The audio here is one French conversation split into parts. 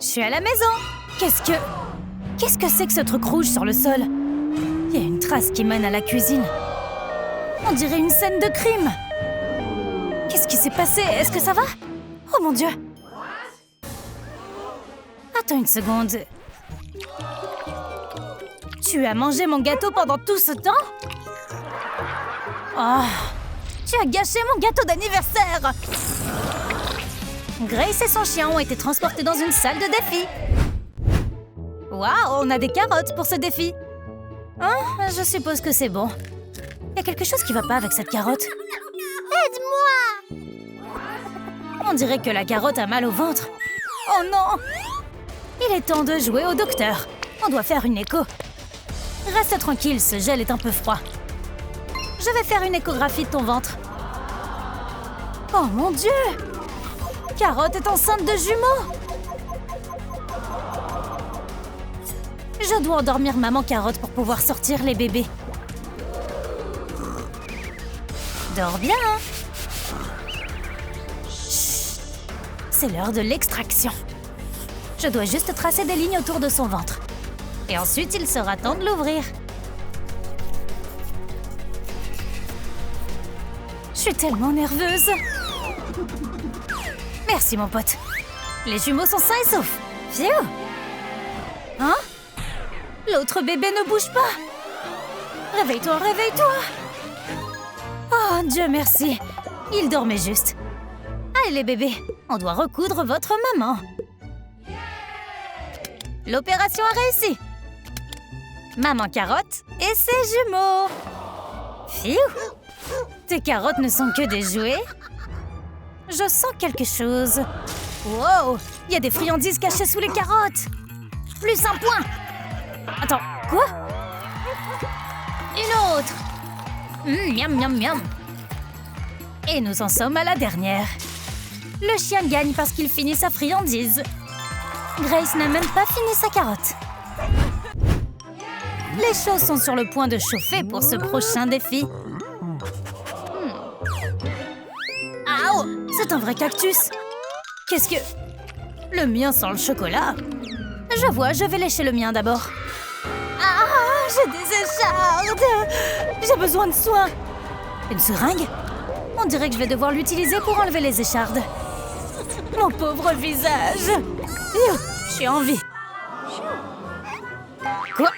Je suis à la maison. Qu'est-ce que c'est que ce truc rouge sur le sol? Il y a une trace qui mène à la cuisine. On dirait une scène de crime. Qu'est-ce qui s'est passé? Est-ce que ça va? Oh mon Dieu! Attends une seconde. Tu as mangé mon gâteau pendant tout ce temps? Oh! Tu as gâché mon gâteau d'anniversaire! Grace et son chien ont été transportés dans une salle de défi. Waouh, on a des carottes pour ce défi. Hein? Je suppose que c'est bon. Il y a quelque chose qui va pas avec cette carotte. Aide-moi! On dirait que la carotte a mal au ventre. Oh non! Il est temps de jouer au docteur. On doit faire une écho. Reste tranquille, ce gel est un peu froid. Je vais faire une échographie de ton ventre. Oh mon Dieu! Carotte est enceinte de jumeaux! Je dois endormir maman Carotte pour pouvoir sortir les bébés. Dors bien, hein? Chut. C'est l'heure de l'extraction. Je dois juste tracer des lignes autour de son ventre. Et ensuite, il sera temps de l'ouvrir. Je suis tellement nerveuse. Merci, mon pote. Les jumeaux sont sains et saufs. Phew! Hein? L'autre bébé ne bouge pas. Réveille-toi, réveille-toi. Oh, Dieu merci. Il dormait juste. Allez, les bébés, on doit recoudre votre maman. L'opération a réussi. Maman Carotte et ses jumeaux. Phew! Tes carottes ne sont que des jouets? Je sens quelque chose. Wow! Il y a des friandises cachées sous les carottes. Plus un point. Attends, quoi? Une autre. Miam, miam, miam. Et nous en sommes à la dernière. Le chien gagne parce qu'il finit sa friandise. Grace n'a même pas fini sa carotte. Les choses sont sur le point de chauffer pour ce prochain défi. Aouh! C'est un vrai cactus. Qu'est-ce que... Le mien sent le chocolat. Je vois, je vais lécher le mien d'abord. Ah! J'ai des échardes! J'ai besoin de soins. Une seringue? On dirait que je vais devoir l'utiliser pour enlever les échardes. Mon pauvre visage! Je suis en vie. Quoi?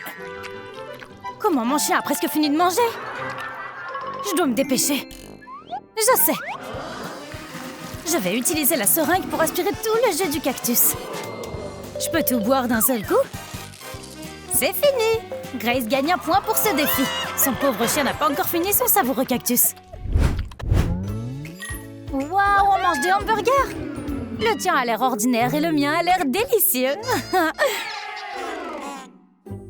Comment mon chien a presque fini de manger? Je dois me dépêcher. Je sais. Je vais utiliser la seringue pour aspirer tout le jus du cactus. Je peux tout boire d'un seul coup? C'est fini! Grace gagne un point pour ce défi. Son pauvre chien n'a pas encore fini son savoureux cactus. Waouh, on mange des hamburgers! Le tien a l'air ordinaire et le mien a l'air délicieux.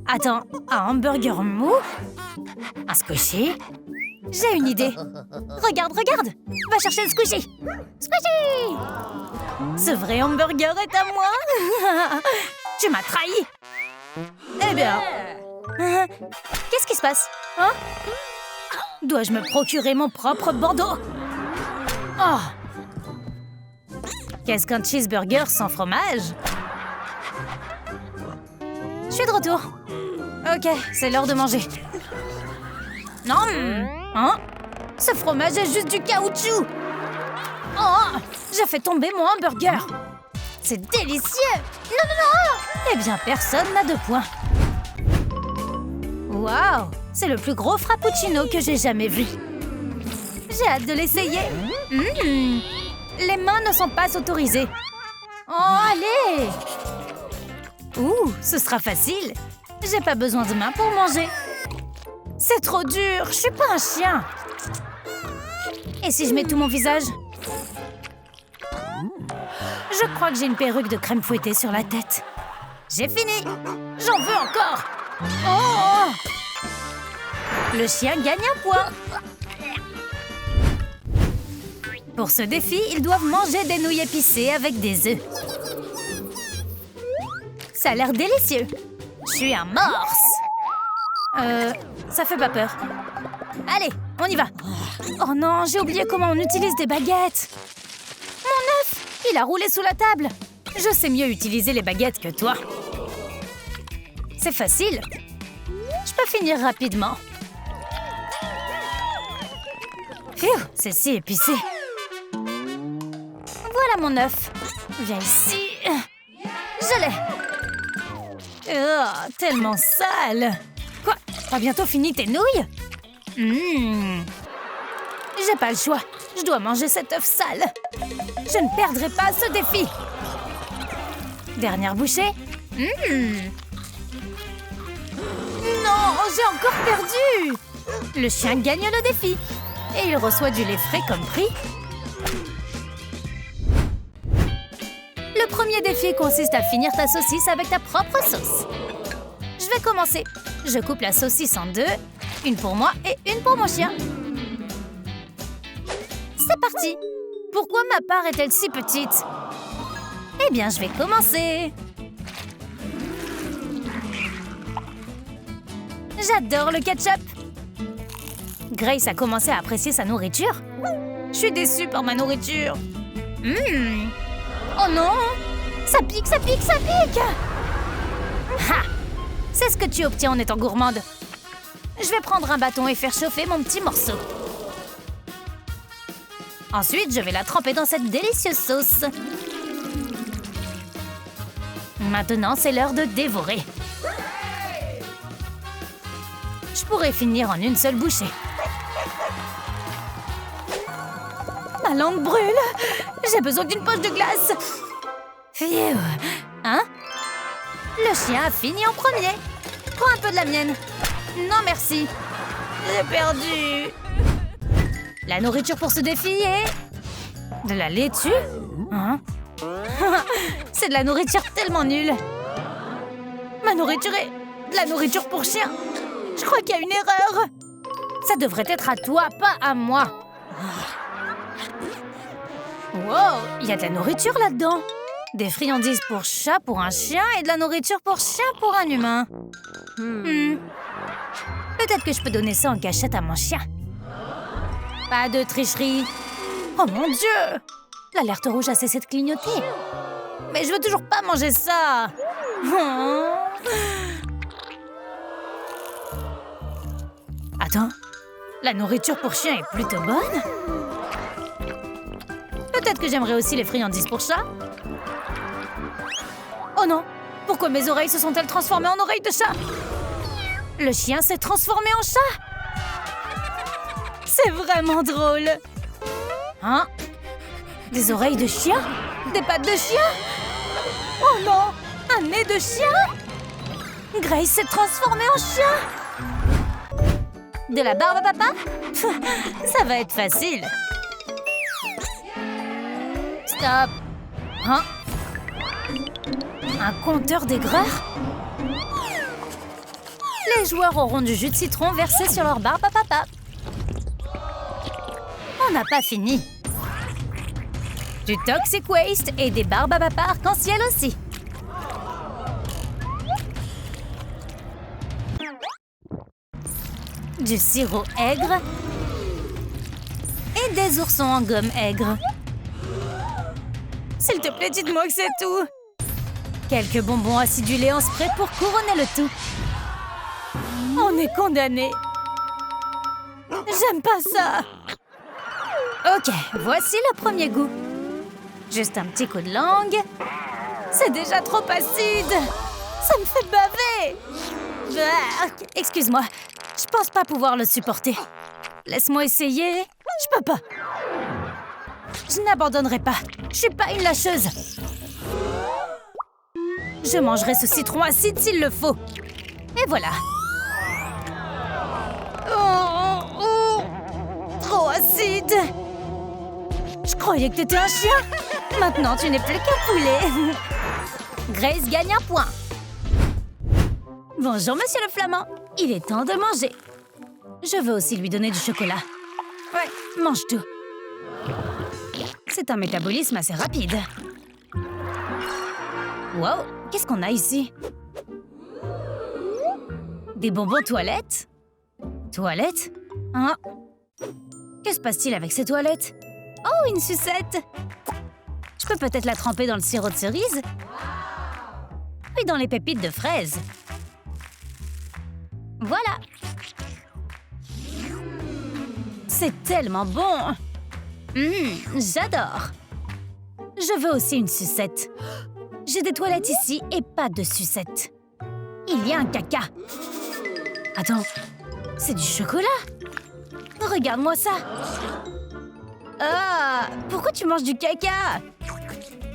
Attends, un hamburger mou? Un squishy? J'ai une idée. Regarde, regarde! Va chercher le squishy! Squishy! Ce vrai hamburger est à moi! Tu m'as trahi! Eh bien... Qu'est-ce qui se passe? Hein? Dois-je me procurer mon propre bandeau? Oh! Qu'est-ce qu'un cheeseburger sans fromage? Je suis de retour. Ok, c'est l'heure de manger. Non! Hein? Ce fromage est juste du caoutchouc! Oh! J'ai fait tomber mon hamburger! C'est délicieux! Non, non, non! Eh bien, personne n'a de points. Waouh! C'est le plus gros frappuccino que j'ai jamais vu. J'ai hâte de l'essayer. Les mains ne sont pas autorisées. Oh, allez! Ouh, ce sera facile. J'ai pas besoin de mains pour manger. C'est trop dur, je suis pas un chien. Et si je mets tout mon visage? Je crois que j'ai une perruque de crème fouettée sur la tête. J'ai fini. J'en veux encore. Oh! Le chien gagne un point. Pour ce défi, ils doivent manger des nouilles épicées avec des œufs. Ça a l'air délicieux. Je suis un morse. Ça fait pas peur. Allez, on y va. Oh non, j'ai oublié comment on utilise des baguettes. Mon œuf, il a roulé sous la table. Je sais mieux utiliser les baguettes que toi. C'est facile. Je peux finir rapidement. Phew, c'est si épicé. Voilà mon œuf. Viens ici. Je l'ai. Oh, tellement sale. Quoi? T'as bientôt fini tes nouilles? J'ai pas le choix. Je dois manger cet œuf sale. Je ne perdrai pas ce défi. Dernière bouchée. Non, j'ai encore perdu. Le chien gagne le défi. Et il reçoit du lait frais comme prix. Le premier défi consiste à finir ta saucisse avec ta propre sauce. Je vais commencer. Je coupe la saucisse en deux. Une pour moi et une pour mon chien. C'est parti. Pourquoi ma part est-elle si petite? Eh bien, je vais commencer. J'adore le ketchup. Grace a commencé à apprécier sa nourriture. Je suis déçue par ma nourriture. Oh non! Ça pique, ça pique, ça pique! Ha! C'est ce que tu obtiens en étant gourmande. Je vais prendre un bâton et faire chauffer mon petit morceau. Ensuite, je vais la tremper dans cette délicieuse sauce. Maintenant, c'est l'heure de dévorer. Je pourrais finir en une seule bouchée. Ma langue brûle. J'ai besoin d'une poche de glace. Phew. Hein? Le chien a fini en premier. Prends un peu de la mienne. Non, merci. J'ai perdu. La nourriture pour ce défi est... de la laitue? Hein? C'est de la nourriture tellement nulle. Ma nourriture est... de la nourriture pour chien. Je crois qu'il y a une erreur. Ça devrait être à toi, pas à moi. Wow, il y a de la nourriture là-dedans. Des friandises pour chat pour un chien et de la nourriture pour chien pour un humain. Peut-être que je peux donner ça en cachette à mon chien. Pas de tricherie. Oh mon Dieu! L'alerte rouge a cessé de clignoter. Mais je veux toujours pas manger ça. Oh. Attends, la nourriture pour chien est plutôt bonne. Peut-être que j'aimerais aussi les friandises pour chat. Oh non! Pourquoi mes oreilles se sont-elles transformées en oreilles de chat? Le chien s'est transformé en chat! C'est vraiment drôle! Hein? Des oreilles de chien? Des pattes de chien? Oh non! Un nez de chien? Grace s'est transformée en chien! De la barbe à papa? Ça va être facile! Stop! Hein? Un compteur d'aigreur? Les joueurs auront du jus de citron versé sur leur barbe à papa. On n'a pas fini. Du toxic waste et des barbes à papa arc-en-ciel aussi. Du sirop aigre. Et des oursons en gomme aigre. S'il te plaît, dites-moi que c'est tout. Quelques bonbons acidulés en spray pour couronner le tout. On est condamné. J'aime pas ça. Ok, voici le premier goût. Juste un petit coup de langue. C'est déjà trop acide. Ça me fait baver. Excuse-moi, je pense pas pouvoir le supporter. Laisse-moi essayer. Je peux pas. Je n'abandonnerai pas. Je suis pas une lâcheuse. Je mangerai ce citron acide s'il le faut. Et voilà. Trop acide. Je croyais que t'étais un chien. Maintenant, tu n'es plus qu'un poulet. Grace gagne un point. Bonjour, monsieur le flamand. Il est temps de manger. Je veux aussi lui donner du chocolat. Ouais, mange tout. C'est un métabolisme assez rapide. Wow, qu'est-ce qu'on a ici? Des bonbons toilettes? Toilettes? Hein? Que se passe-t-il avec ces toilettes? Oh, une sucette! Je Je peux peut-être la tremper dans le sirop de cerise. Puis dans les pépites de fraises. Voilà. C'est tellement bon. J'adore. Je veux aussi une sucette. J'ai des toilettes ici et pas de sucette. Il y a un caca. Attends, c'est du chocolat? Regarde-moi ça. Ah, pourquoi tu manges du caca?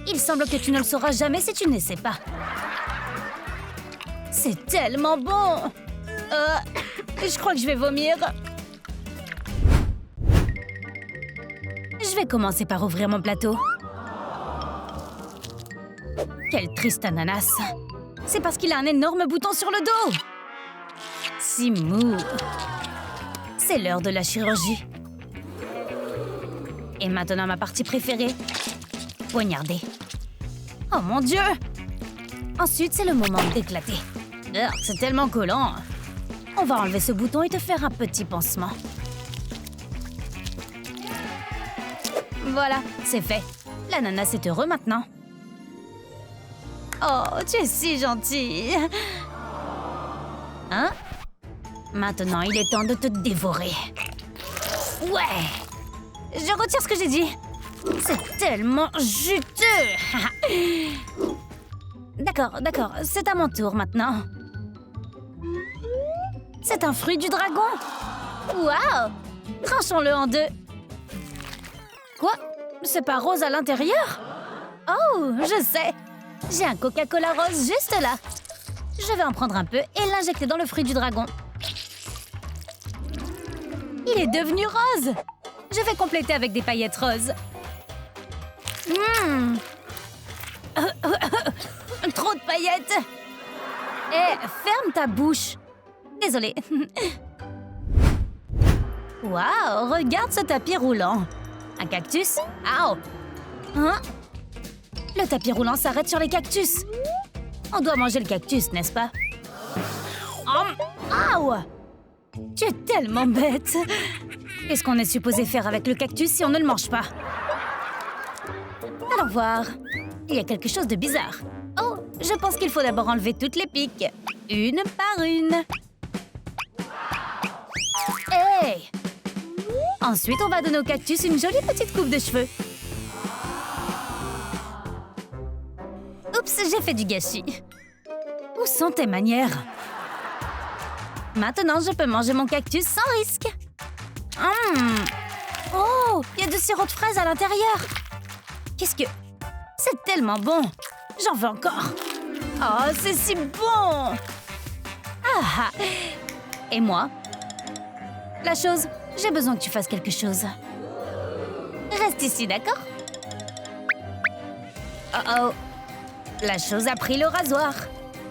Il semble que tu ne le sauras jamais si tu ne l'essaies pas. C'est tellement bon. Je crois que je vais vomir. Je vais commencer par ouvrir mon plateau. Quel triste ananas. C'est parce qu'il a un énorme bouton sur le dos. Si mou. C'est l'heure de la chirurgie. Et maintenant ma partie préférée. Poignarder. Oh mon Dieu! Ensuite, c'est le moment d'éclater. C'est tellement collant. On va enlever ce bouton et te faire un petit pansement. Voilà, c'est fait. L'ananas est heureux maintenant. Oh, tu es si gentille. Hein? Maintenant, il est temps de te dévorer. Ouais! Je retire ce que j'ai dit. C'est tellement juteux. D'accord, c'est à mon tour maintenant. C'est un fruit du dragon. Waouh! Tranchons-le en deux. Quoi? C'est pas rose à l'intérieur? Oh, je sais. J'ai un Coca-Cola rose juste là. Je vais en prendre un peu et l'injecter dans le fruit du dragon. Il est devenu rose. Je vais compléter avec des paillettes roses. Trop de paillettes. Ferme ta bouche. Désolée. Waouh, regarde ce tapis roulant. Un cactus? Ow! Hein? Le tapis roulant s'arrête sur les cactus. On doit manger le cactus, n'est-ce pas? Ow! Tu es tellement bête. Qu'est-ce qu'on est supposé faire avec le cactus si on ne le mange pas? Allons voir. Il y a quelque chose de bizarre. Oh, je pense qu'il faut d'abord enlever toutes les piques. Une par une. Hey! Ensuite, on va donner au cactus une jolie petite coupe de cheveux. Oups, j'ai fait du gâchis. Où sont tes manières? Maintenant, je peux manger mon cactus sans risque. Oh, il y a du sirop de fraise à l'intérieur. Qu'est-ce que... C'est tellement bon. J'en veux encore. Oh, c'est si bon. Ah. Et moi? La chose, j'ai besoin que tu fasses quelque chose. Reste ici, d'accord? Oh. La chose a pris le rasoir.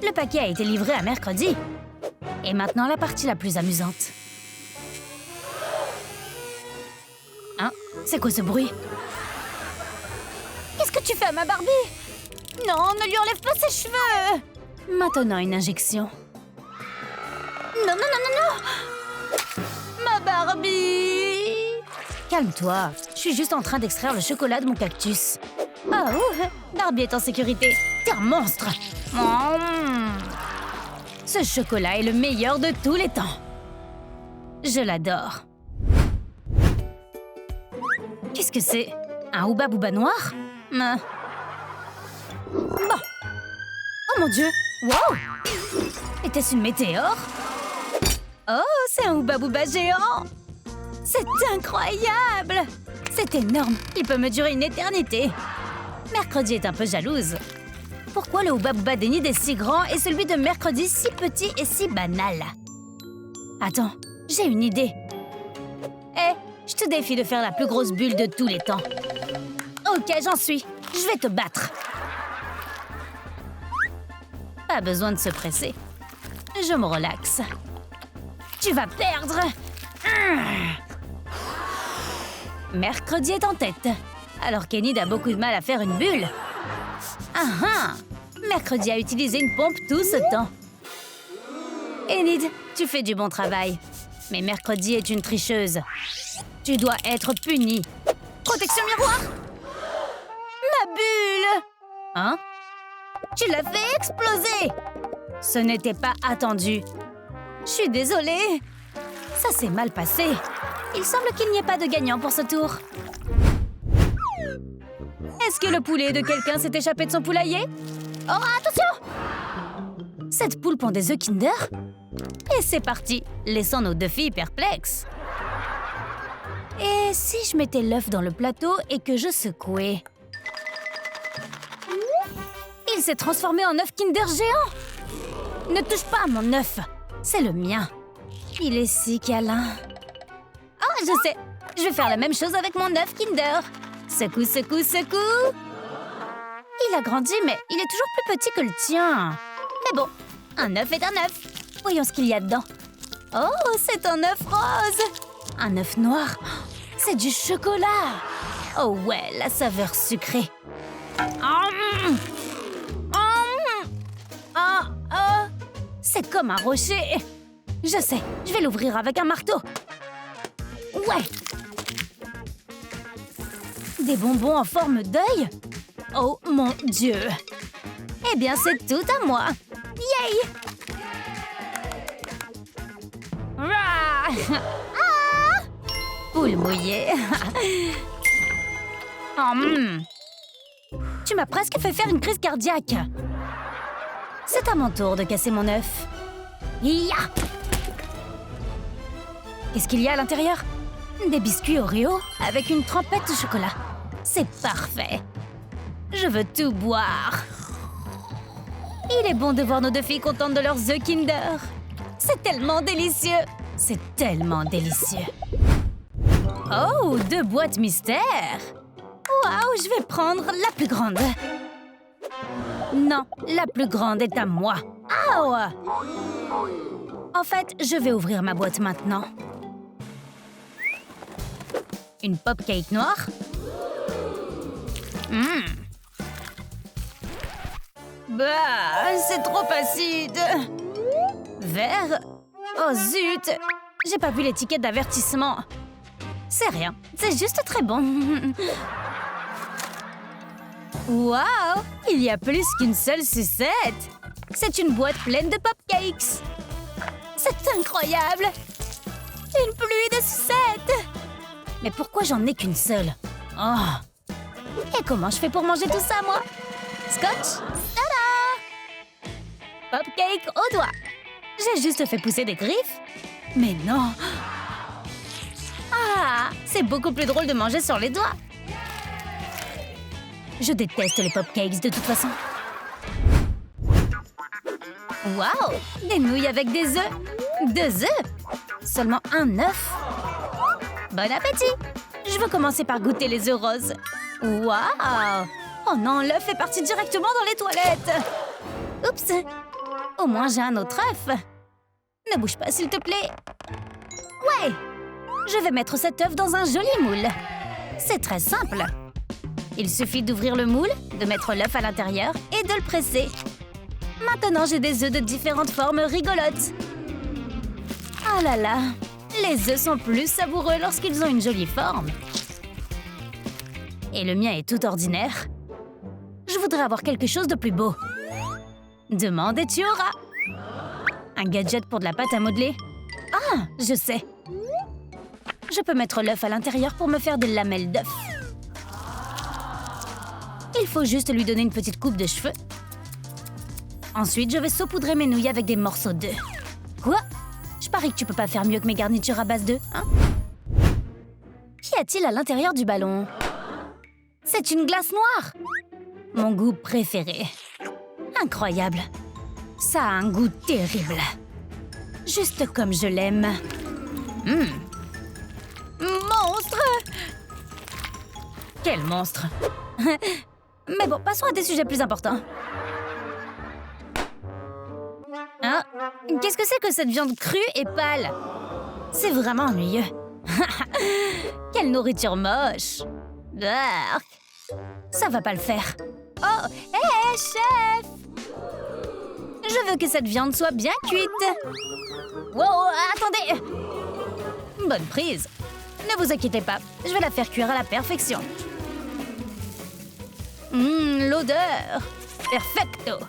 Le paquet a été livré à mercredi. Et maintenant, la partie la plus amusante. Hein? C'est quoi ce bruit? Qu'est-ce que tu fais à ma Barbie? Non, ne lui enlève pas ses cheveux! Maintenant, une injection. Non! Ma Barbie! Calme-toi, je suis juste en train d'extraire le chocolat de mon cactus. Oh, Barbie est en sécurité. T'es un monstre! Ce chocolat est le meilleur de tous les temps. Je l'adore. Qu'est-ce que c'est? Un Hubba Bubba noir? Bon. Oh mon Dieu! Wow! Était-ce une météore? Oh, c'est un Hubba Bubba géant! C'est incroyable! C'est énorme! Il peut me durer une éternité! Mercredi est un peu jalouse. Pourquoi le Hubba Bubba d'Enid est si grand et celui de Mercredi si petit et si banal? Attends, j'ai une idée. Je te défie de faire la plus grosse bulle de tous les temps. Ok, j'en suis. Je vais te battre. Pas besoin de se presser. Je me relaxe. Tu vas perdre. Mercredi est en tête. Alors qu'Enid a beaucoup de mal à faire une bulle. Mercredi a utilisé une pompe tout ce temps. Enid, tu fais du bon travail. Mais Mercredi est une tricheuse. Tu dois être punie. Protection miroir! La bulle! Hein? Tu l'as fait exploser! Ce n'était pas attendu. Je suis désolée. Ça s'est mal passé. Il semble qu'il n'y ait pas de gagnant pour ce tour. Est-ce que le poulet de quelqu'un s'est échappé de son poulailler? Oh, attention! Cette poule pond des œufs Kinder? Et c'est parti, laissant nos deux filles perplexes. Et si je mettais l'œuf dans le plateau et que je secouais? Il s'est transformé en œuf Kinder géant! Ne touche pas à mon œuf, c'est le mien. Il est si câlin. Oh, je sais, je vais faire la même chose avec mon œuf Kinder. Secoue, secoue, secoue. Il a grandi, mais il est toujours plus petit que le tien. Mais bon, un œuf est un œuf. Voyons ce qu'il y a dedans. Oh, c'est un œuf rose. Un œuf noir. C'est du chocolat. Oh ouais, la saveur sucrée. C'est comme un rocher. Je sais, je vais l'ouvrir avec un marteau. Ouais. Des bonbons en forme d'œil? Oh mon Dieu! Eh bien, c'est tout à moi! Yay! Ah! Poule mouillée! Tu m'as presque fait faire une crise cardiaque! C'est à mon tour de casser mon œuf. Ya! Qu'est-ce qu'il y a à l'intérieur? Des biscuits Oreo avec une trempette de chocolat. C'est parfait. Je veux tout boire. Il est bon de voir nos deux filles contentes de leurs œufs Kinder. C'est tellement délicieux. C'est tellement délicieux. Oh, 2 boîtes mystères. Waouh, je vais prendre la plus grande. Non, la plus grande est à moi. Aouh! En fait, je vais ouvrir ma boîte maintenant. Une pop cake noire. Bah, c'est trop acide. Vert. Oh zut! J'ai pas vu l'étiquette d'avertissement. C'est rien, c'est juste très bon. Waouh! Il y a plus qu'une seule sucette. C'est une boîte pleine de popcakes. C'est incroyable! Une pluie de sucettes! Mais pourquoi j'en ai qu'une seule? Oh! Et comment je fais pour manger tout ça, moi? Scotch? Tada! Popcake au doigt. J'ai juste fait pousser des griffes? Mais non! Ah! C'est beaucoup plus drôle de manger sur les doigts. Je déteste les popcakes de toute façon. Waouh! Des nouilles avec des œufs! 2 œufs? Seulement un œuf? Bon appétit! Je veux commencer par goûter les œufs roses. Waouh! Oh non, l'œuf est parti directement dans les toilettes! Oups! Au moins, j'ai un autre œuf. Ne bouge pas, s'il te plaît. Ouais! Je vais mettre cet œuf dans un joli moule. C'est très simple. Il suffit d'ouvrir le moule, de mettre l'œuf à l'intérieur et de le presser. Maintenant, j'ai des œufs de différentes formes rigolotes. Ah là là! Les œufs sont plus savoureux lorsqu'ils ont une jolie forme. Et le mien est tout ordinaire. Je voudrais avoir quelque chose de plus beau. Demande et tu auras. Un gadget pour de la pâte à modeler. Ah, je sais. Je peux mettre l'œuf à l'intérieur pour me faire des lamelles d'œuf. Il faut juste lui donner une petite coupe de cheveux. Ensuite, je vais saupoudrer mes nouilles avec des morceaux d'œufs. Quoi? Je parie que tu peux pas faire mieux que mes garnitures à base d'œufs, hein? Qu'y a-t-il à l'intérieur du ballon? C'est une glace noire! Mon goût préféré. Incroyable. Ça a un goût terrible. Juste comme je l'aime. Monstre! Quel monstre! Mais bon, passons à des sujets plus importants. Hein? Qu'est-ce que c'est que cette viande crue et pâle? C'est vraiment ennuyeux. Quelle nourriture moche! Bark. Ça va pas le faire. Oh, hé, chef! Je veux que cette viande soit bien cuite. Wow, attendez! Bonne prise. Ne vous inquiétez pas, je vais la faire cuire à la perfection. L'odeur! Perfecto!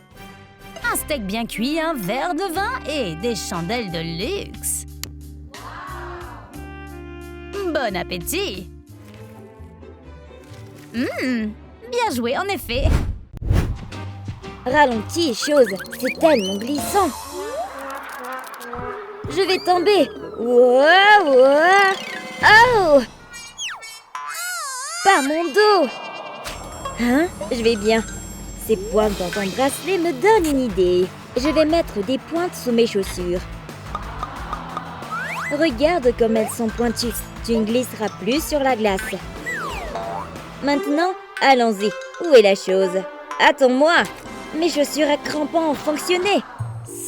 Un steak bien cuit, un verre de vin et des chandelles de luxe. Bon appétit! Bien joué, en effet. Ralentis, chose, c'est tellement glissant. Je vais tomber. Wow, wow. Oh! Pas mon dos. Hein? Je vais bien. Ces pointes dans ton bracelet me donnent une idée. Je vais mettre des pointes sous mes chaussures. Regarde comme elles sont pointues. Tu ne glisseras plus sur la glace. Maintenant, allons-y. Où est la chose? Attends-moi. Mes chaussures à crampons ont fonctionné.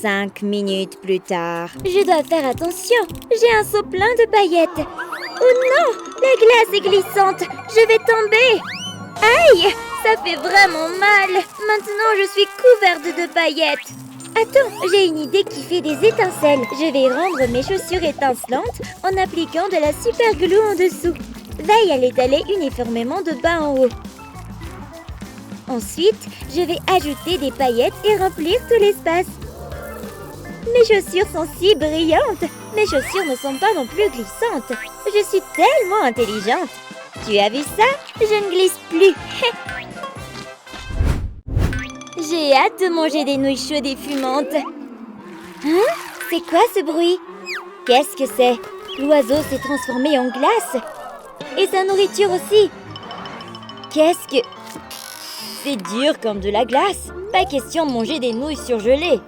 5 minutes plus tard. Je dois faire attention. J'ai un seau plein de paillettes. Oh non! La glace est glissante. Je vais tomber. Aïe! Ça fait vraiment mal. Maintenant, je suis couverte de paillettes. Attends, j'ai une idée qui fait des étincelles. Je vais rendre mes chaussures étincelantes en appliquant de la super glue en dessous. Veille à l'étaler uniformément de bas en haut. Ensuite, je vais ajouter des paillettes et remplir tout l'espace. Mes chaussures sont si brillantes. Mes chaussures ne sont pas non plus glissantes. Je suis tellement intelligente. Tu as vu ça? Je ne glisse plus. J'ai hâte de manger des nouilles chaudes et fumantes. Hein? C'est quoi ce bruit? Qu'est-ce que c'est? L'oiseau s'est transformé en glace. Et sa nourriture aussi. Qu'est-ce que... C'est dur comme de la glace. Pas question de manger des nouilles surgelées.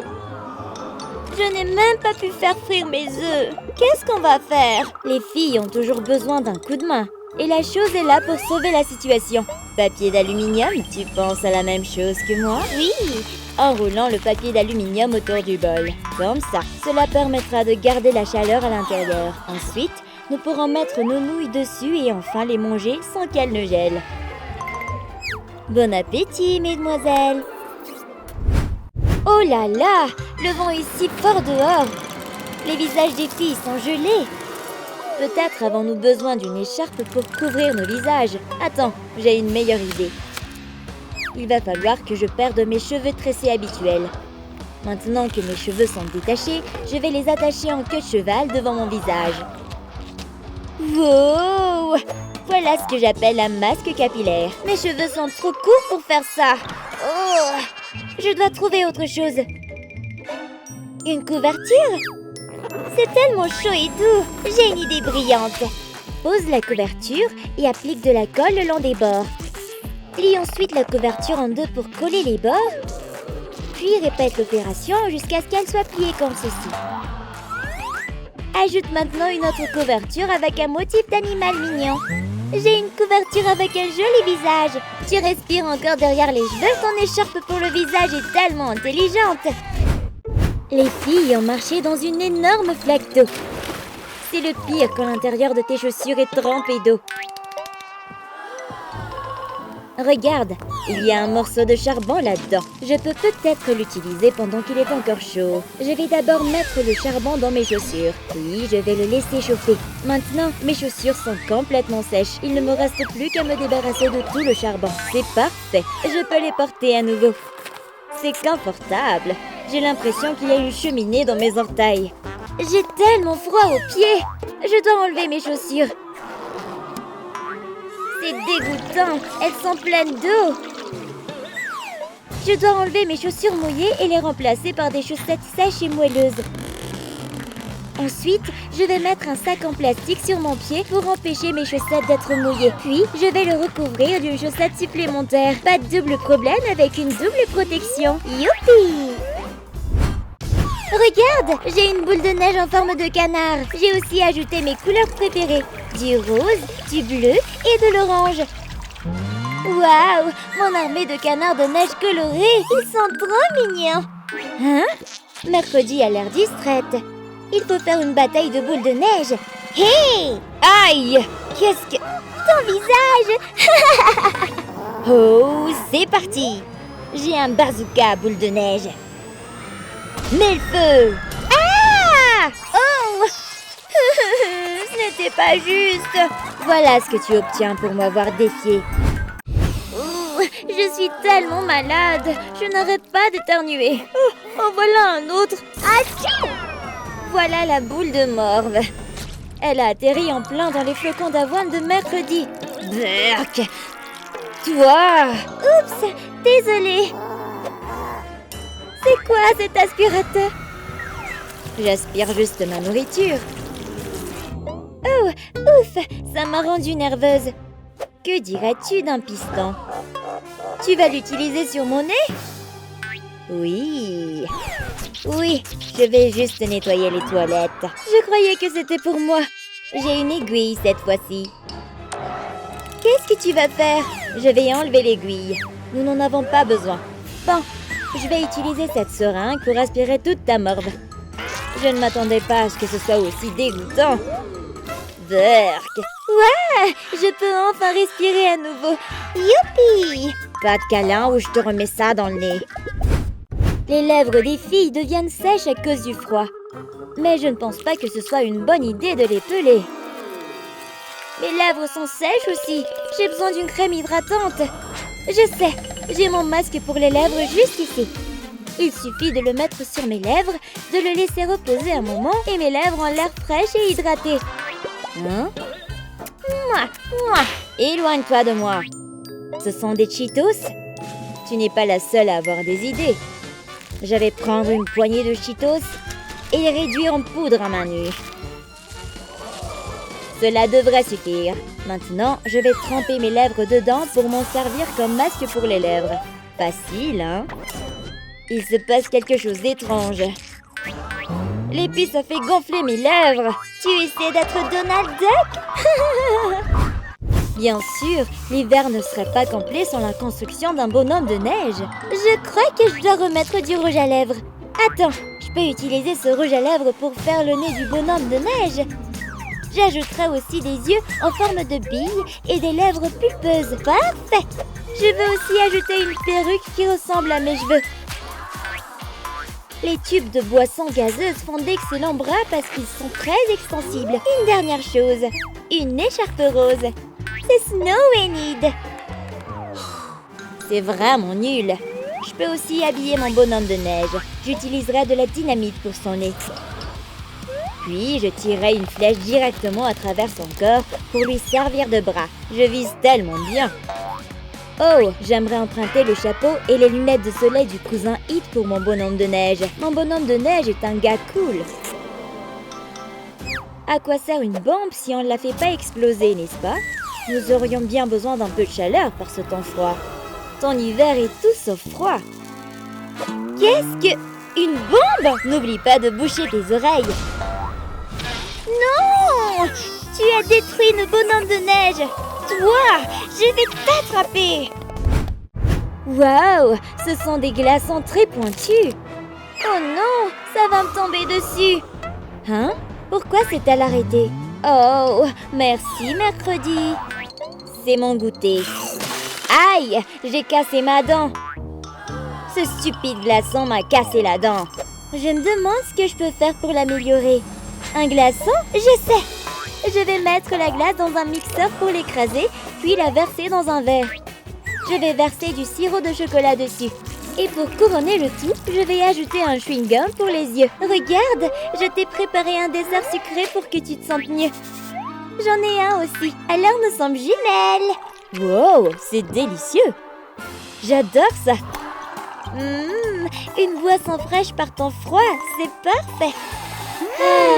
Je n'ai même pas pu faire frire mes œufs. Qu'est-ce qu'on va faire? Les filles ont toujours besoin d'un coup de main. Et la chose est là pour sauver la situation. Papier d'aluminium, tu penses à la même chose que moi? Oui! En roulant le papier d'aluminium autour du bol. Comme ça. Cela permettra de garder la chaleur à l'intérieur. Ensuite, nous pourrons mettre nos nouilles dessus et enfin les manger sans qu'elles ne gèlent. Bon appétit, mesdemoiselles! Oh là là! Le vent est si fort dehors! Les visages des filles sont gelés! Peut-être avons-nous besoin d'une écharpe pour couvrir nos visages. Attends, j'ai une meilleure idée. Il va falloir que je perde mes cheveux tressés habituels. Maintenant que mes cheveux sont détachés, je vais les attacher en queue de cheval devant mon visage. Wow! Voilà ce que j'appelle un masque capillaire. Mes cheveux sont trop courts pour faire ça. Oh! Je dois trouver autre chose. Une couverture? C'est tellement chaud et doux. J'ai une idée brillante. Pose la couverture et applique de la colle le long des bords. Plie ensuite la couverture en deux pour coller les bords. Puis répète l'opération jusqu'à ce qu'elle soit pliée comme ceci. Ajoute maintenant une autre couverture avec un motif d'animal mignon. J'ai une couverture avec un joli visage. Tu respires encore derrière les cheveux. Ton écharpe pour le visage est tellement intelligente. Les filles ont marché dans une énorme flaque d'eau. C'est le pire quand l'intérieur de tes chaussures est trempé d'eau. Regarde, il y a un morceau de charbon là-dedans. Je peux peut-être l'utiliser pendant qu'il est encore chaud. Je vais d'abord mettre le charbon dans mes chaussures. Puis je vais le laisser chauffer. Maintenant, mes chaussures sont complètement sèches. Il ne me reste plus qu'à me débarrasser de tout le charbon. C'est parfait. Je peux les porter à nouveau. C'est confortable. J'ai l'impression qu'il y a une cheminée dans mes orteils. J'ai tellement froid aux pieds. Je dois enlever mes chaussures. C'est dégoûtant. Elles sont pleines d'eau. Je dois enlever mes chaussures mouillées et les remplacer par des chaussettes sèches et moelleuses. Ensuite, je vais mettre un sac en plastique sur mon pied pour empêcher mes chaussettes d'être mouillées. Puis, je vais le recouvrir d'une chaussette supplémentaire. Pas de double problème avec une double protection. Youpi! Regarde, j'ai une boule de neige en forme de canard. J'ai aussi ajouté mes couleurs préférées. Du rose, du bleu et de l'orange. Waouh! Mon armée de canards de neige colorés. Ils sont trop mignons. Hein? Mercredi a l'air distraite. Il faut faire une bataille de boules de neige. Hé! Aïe! Qu'est-ce que... Ton visage! Oh, c'est parti! J'ai un bazooka à boules de neige. Mets le feu! Ah! Oh! Ce n'était pas juste. Voilà ce que tu obtiens pour m'avoir défié. Ouh, Je suis tellement malade. Je n'arrête pas d'éternuer. Oh, voilà un autre. Achou! Voilà la boule de morve. Elle a atterri en plein dans les flocons d'avoine de mercredi. Berk! Toi! Oups! Désolée. C'est quoi cet aspirateur? J'aspire juste ma nourriture. Oh, ouf! Ça m'a rendue nerveuse. Que dirais-tu d'un piston? Tu vas l'utiliser sur mon nez? Oui. Oui, je vais juste nettoyer les toilettes. Je croyais que c'était pour moi. J'ai une aiguille cette fois-ci. Qu'est-ce que tu vas faire? Je vais enlever l'aiguille. Nous n'en avons pas besoin. Bon, je vais utiliser cette seringue pour aspirer toute ta morve. Je ne m'attendais pas à ce que ce soit aussi dégoûtant. Berk! Ouais! Je peux enfin respirer à nouveau. Youpi! Pas de câlin ou je te remets ça dans le nez. Les lèvres des filles deviennent sèches à cause du froid. Mais je ne pense pas que ce soit une bonne idée de les peler. Mes lèvres sont sèches aussi. J'ai besoin d'une crème hydratante. Je sais, j'ai mon masque pour les lèvres juste ici. Il suffit de le mettre sur mes lèvres, de le laisser reposer un moment et mes lèvres ont l'air fraîches et hydratées. Hein? Mouah, mouah. Éloigne-toi de moi. Ce sont des Cheetos? Tu n'es pas la seule à avoir des idées. Je vais prendre une poignée de Cheetos et les réduire en poudre à main nue. Cela devrait suffire. Maintenant, je vais tremper mes lèvres dedans pour m'en servir comme masque pour les lèvres. Facile, hein? Il se passe quelque chose d'étrange. L'épice a fait gonfler mes lèvres. Tu essaies d'être Donald Duck? Bien sûr, l'hiver ne serait pas complet sans la construction d'un bonhomme de neige. Je crois que je dois remettre du rouge à lèvres. Attends, je peux utiliser ce rouge à lèvres pour faire le nez du bonhomme de neige. J'ajouterai aussi des yeux en forme de billes et des lèvres pulpeuses. Parfait! Je veux aussi ajouter une perruque qui ressemble à mes cheveux. Les tubes de boissons gazeuses font d'excellents bras parce qu'ils sont très extensibles. Une dernière chose, une écharpe rose. C'est Snow we need. C'est vraiment nul. Je peux aussi habiller mon bonhomme de neige. J'utiliserai de la dynamite pour son nez. Puis, je tirerai une flèche directement à travers son corps pour lui servir de bras. Je vise tellement bien. Oh, j'aimerais emprunter le chapeau et les lunettes de soleil du cousin Hit pour mon bonhomme de neige. Mon bonhomme de neige est un gars cool. À quoi sert une bombe si on ne la fait pas exploser, n'est-ce pas? Nous aurions bien besoin d'un peu de chaleur par ce temps froid. Ton hiver est tout sauf froid. Qu'est-ce que... Une bombe? N'oublie pas de boucher tes oreilles. Non! Tu as détruit le bonhomme de neige. Toi, je vais t'attraper. Waouh, ce sont des glaçons très pointus. Oh non, ça va me tomber dessus. Hein? Pourquoi s'est-elle arrêtée? Oh, merci mercredi. C'est mon goûter. Aïe, j'ai cassé ma dent. Ce stupide glaçon m'a cassé la dent. Je me demande ce que je peux faire pour l'améliorer. Un glaçon? Je sais. Je vais mettre la glace dans un mixeur pour l'écraser, puis la verser dans un verre. Je vais verser du sirop de chocolat dessus. Et pour couronner le tout, je vais ajouter un chewing-gum pour les yeux. Regarde, je t'ai préparé un dessert sucré pour que tu te sentes mieux. J'en ai un aussi, alors nous sommes jumelles. Wow, c'est délicieux. J'adore ça. Une boisson fraîche par temps froid, c'est parfait. Ah,